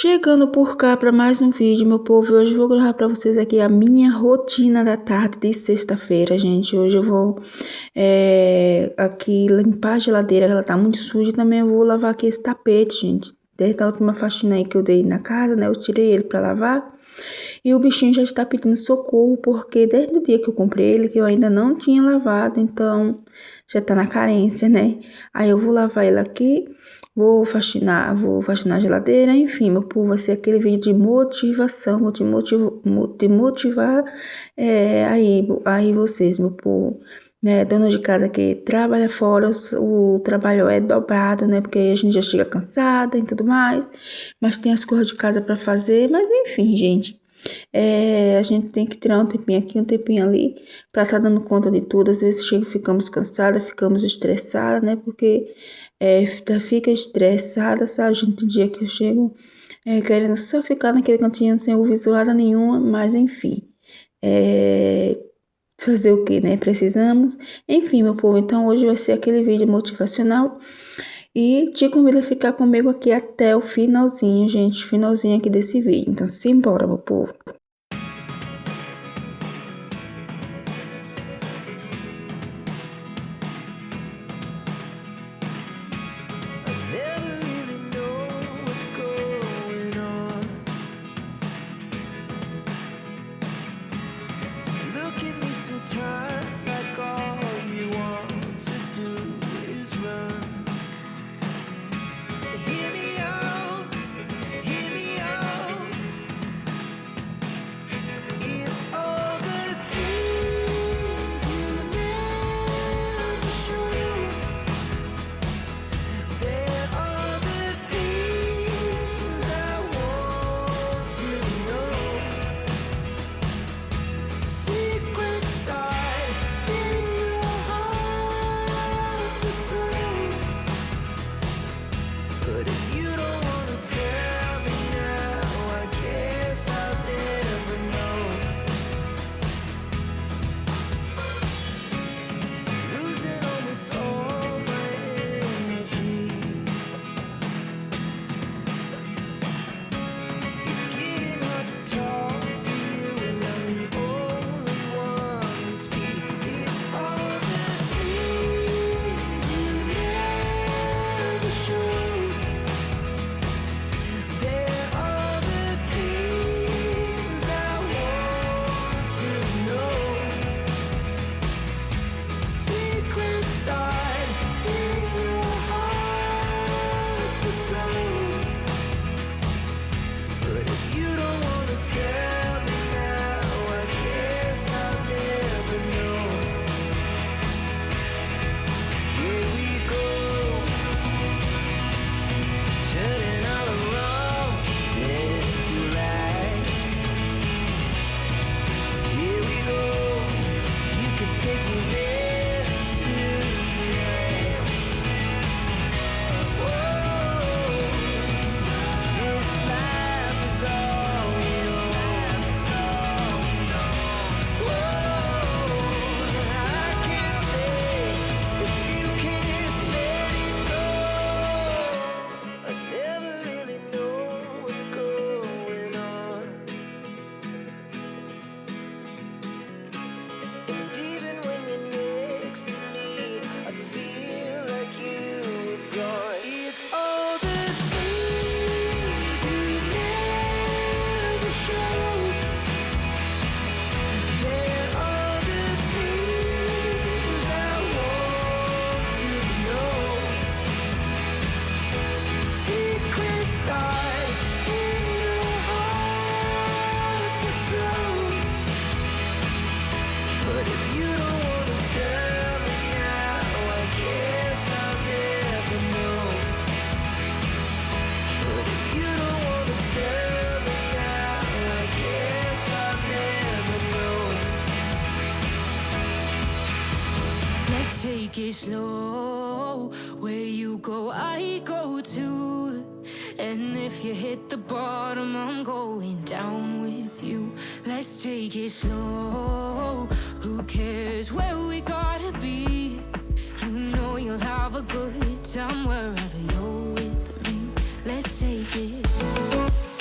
Chegando por cá para mais um vídeo, meu povo. Hoje eu vou gravar para vocês aqui a minha rotina da tarde de sexta-feira, gente. Hoje eu vou aqui limpar a geladeira, ela tá muito suja. E também eu vou lavar aqui esse tapete, gente. Desde a última faxina aí que eu dei na casa, né? Eu tirei ele para lavar. E o bichinho já está pedindo socorro, porque desde o dia que eu comprei ele, que eu ainda não tinha lavado, então já tá na carência, né? Aí eu vou lavar ele aqui, vou faxinar a geladeira, enfim, meu povo, vai ser aquele vídeo de motivação, vou te motivar aí vocês, meu povo. Né, dona de casa que trabalha fora, o trabalho é dobrado, né, porque aí a gente já chega cansada e tudo mais, mas tem as coisas de casa para fazer, mas enfim, gente, a gente tem que tirar um tempinho aqui, um tempinho ali, para estar dando conta de tudo. Às vezes ficamos cansadas, ficamos estressadas, né, porque fica estressada, sabe, gente, tem dia que eu chego querendo só ficar naquele cantinho sem ouvir zoada nenhuma, mas enfim, fazer o que, né? Precisamos. Enfim, meu povo, então hoje vai ser aquele vídeo motivacional e te convido a ficar comigo aqui até o finalzinho, gente, finalzinho aqui desse vídeo. Então, simbora, meu povo. Take it slow. Where you go, I go too. And if you hit the bottom, I'm going down with you. Let's take it slow. Who cares where we gotta be? You know you'll have a good time wherever you're with me. Let's take it slow.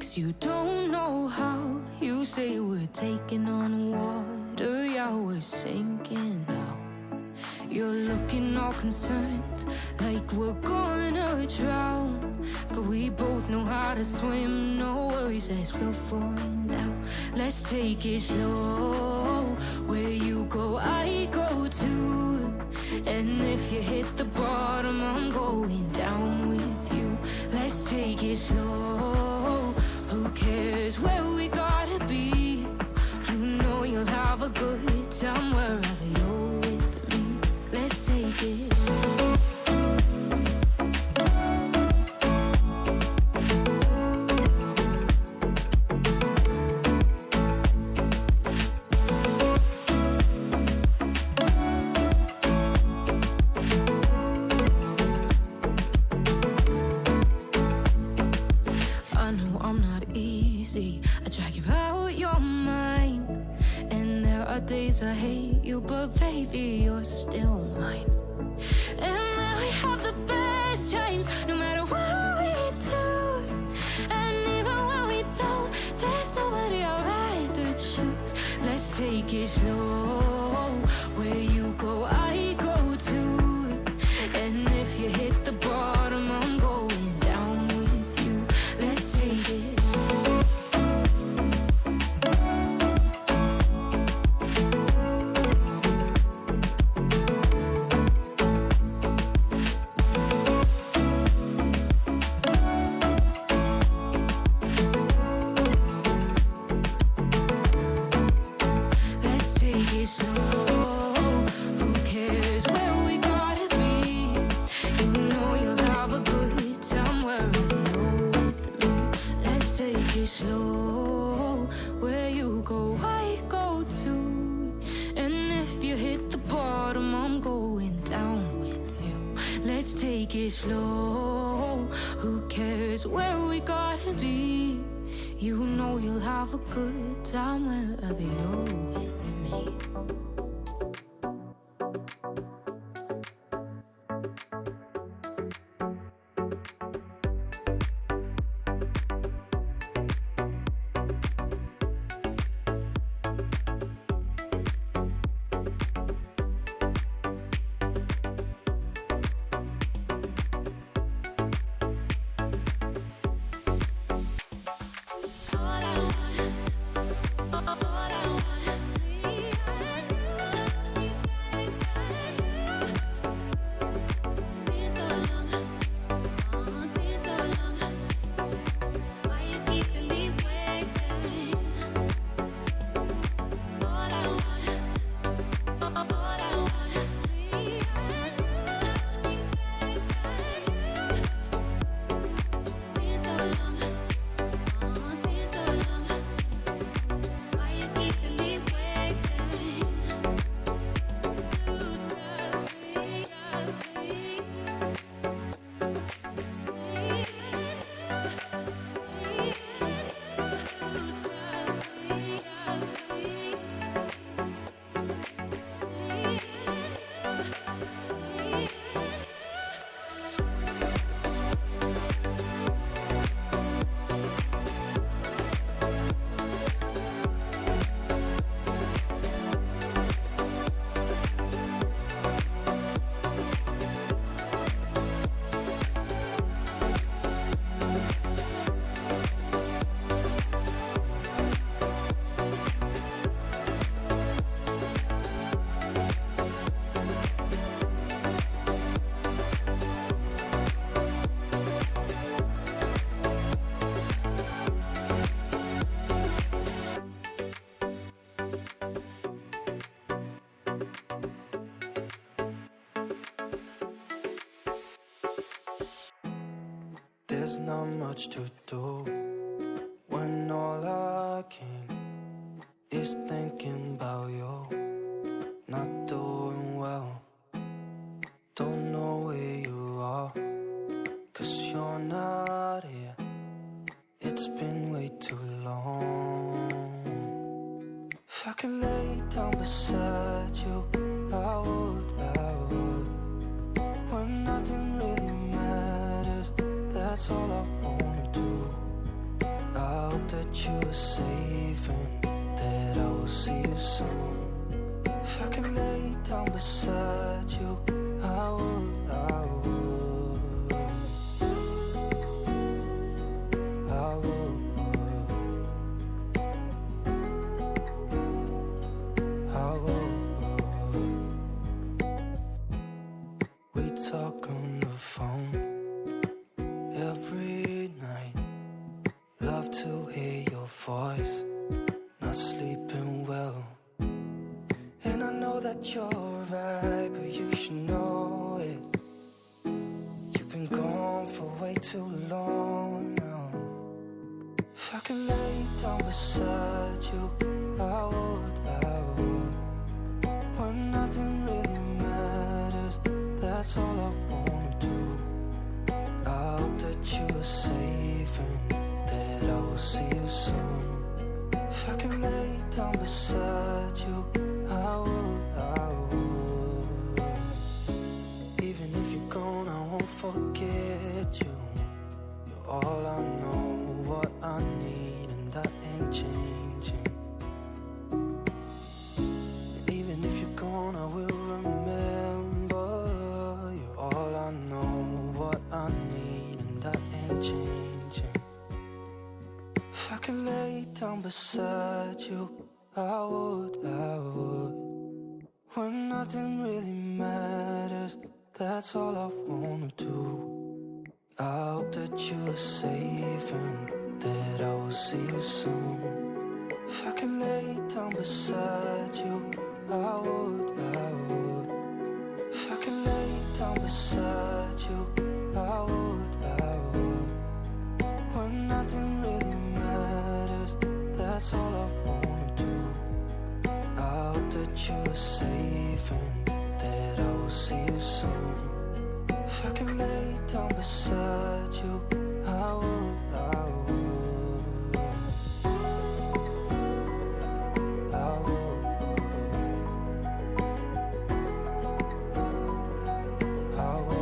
guess you don't know how. You say we're taking on water, yeah, we're sinking now. You're looking all concerned, like we're gonna drown. But we both know how to swim, no worries as we'll find out. Let's take it slow, where you go, I go too. And if you hit the bottom, I'm going down with you. Let's take it slow, who cares where we gotta be? You know you'll have a good time wherever you're with me. Let's take it slow. I drag you out your mind, and there are days I hate you, but baby, you're still mine. And now we have the best times, no matter what we do. And even when we don't, there's nobody I'd rather choose. Let's take it slow, where you go, I go too. And if you hit the bottom, I'm going down with you. Let's take it. Slow, where you go, I go too. And if you hit the bottom, I'm going down with you. Let's take it slow, who cares where we gotta be? You know you'll have a good time wherever you're with me. There's not much to do when all I can is thinking about you. Not doing well, don't know where you are, 'cause you're not here. It's been way too long. If I could lay down beside you, I would. When nothing really matters, that's all I wanna do. that you are safe and that I will see you soon. If I can lay down beside you, I would, I would, I would, I would. We talk on the phone every night. Love to hear your voice. Not sleeping well. And I know that you're right, but you should know it. You've been gone for way too long now. If I could lay down beside you, I would, I would. When nothing really matters, that's all I wanna do. I hope that you are safe and that I will see you soon. If I can lay down beside you, I would, I would. Even if you're gone, I won't forget you. You're all I know, what I need, and that ain't changing. And even if you're gone, I will remember. You're all I know, what I need, and that ain't changing. If I could lay down beside you, I would, I would. When nothing really matters, that's all I wanna do. I hope that you are safe and that I will see you soon. If I could lay down beside you, I would, I would. If I could lay down beside you, I would, I would. When nothing really matters, that's all I wanna do. I hope that you are safe and that I will see you soon. If I can lay down beside you, I would, I would, I would, I would.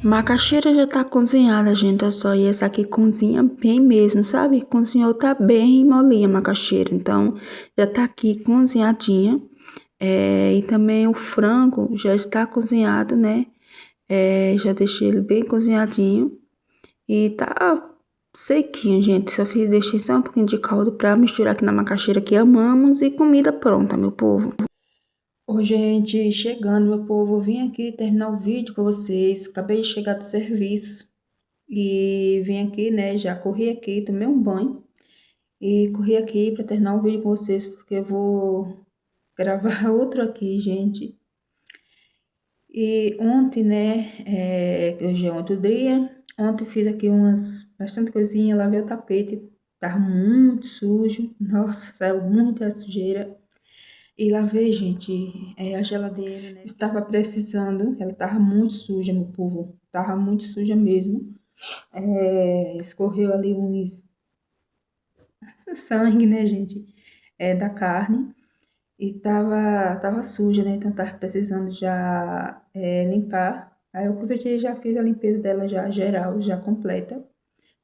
Macaxeira já tá cozinhada, gente, olha só. E essa aqui cozinha bem mesmo, sabe? Cozinhou, tá bem molinha a macaxeira. Então, já tá aqui cozinhadinha. E também o frango já está cozinhado, né? Já deixei ele bem cozinhadinho. E tá sequinho, gente. Deixei só um pouquinho de caldo pra misturar aqui na macaxeira que amamos. E comida pronta, meu povo. Ô, gente, chegando, meu povo, eu vim aqui terminar o vídeo com vocês. Acabei de chegar do serviço e vim aqui, né? Já corri aqui, tomei um banho e corri aqui para terminar o vídeo com vocês, porque eu vou gravar outro aqui, gente. E ontem, né? Hoje é outro dia. Ontem fiz aqui bastante coisinha, lavei o tapete, tava muito sujo. Nossa, saiu muita sujeira. E lavei, gente, a geladeira, né? Estava precisando, ela tava muito suja, meu povo. Tava muito suja mesmo. Escorreu ali uns sangue, né, gente? Da carne. E tava suja, né? Então tava precisando já limpar. Aí eu aproveitei e já fiz a limpeza dela já geral, já completa.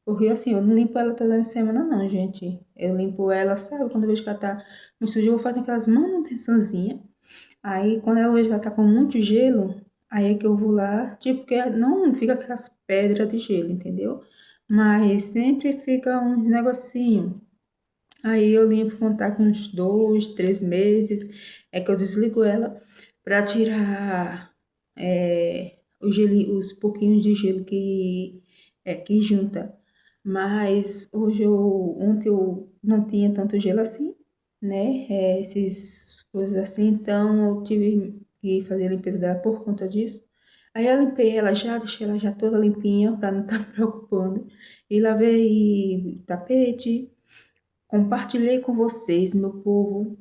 Porque assim, eu não limpo ela toda semana não, gente. Eu limpo ela, sabe? Quando eu vejo que ela tá muito suja, eu vou fazer aquelas manutençãozinhas. Aí, quando eu vejo que ela tá com muito gelo, aí é que eu vou lá, tipo, que não fica aquelas pedras de gelo, entendeu? Mas sempre fica um negocinho. Aí eu limpo quando tá com uns 2, 3 meses, é que eu desligo ela pra tirar os pouquinhos de gelo que junta. Mas ontem eu não tinha tanto gelo assim, né? Essas coisas assim, então eu tive que fazer a limpeza dela por conta disso. Aí eu limpei ela já, deixei ela já toda limpinha pra não estar tá preocupando. E lavei o tapete, compartilhei com vocês, meu povo,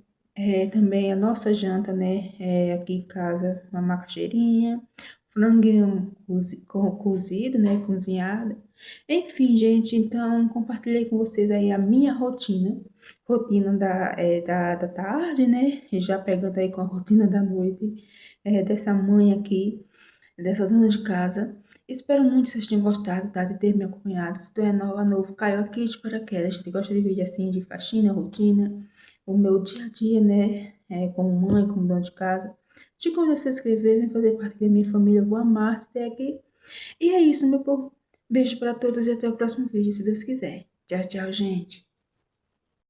também a nossa janta, né? Aqui em casa, uma macaxeirinha, franguinho cozido, né? Cozinhado. Enfim, gente, então compartilhei com vocês aí a minha rotina da tarde, né? Já pegando aí com a rotina da noite, dessa mãe aqui, dessa dona de casa. Espero muito que vocês tenham gostado, tá? De ter me acompanhado. Se tu é novo, caiu aqui de paraquedas. A gente gosta de vídeo assim, de faxina, rotina, o meu dia a dia, né? Como mãe, como dona de casa. Te convido a se inscrever, vem fazer parte da minha família. Eu vou amar te ter aqui. E é isso, meu povo. Beijo pra todos e até o próximo vídeo, se Deus quiser. Tchau, tchau, gente.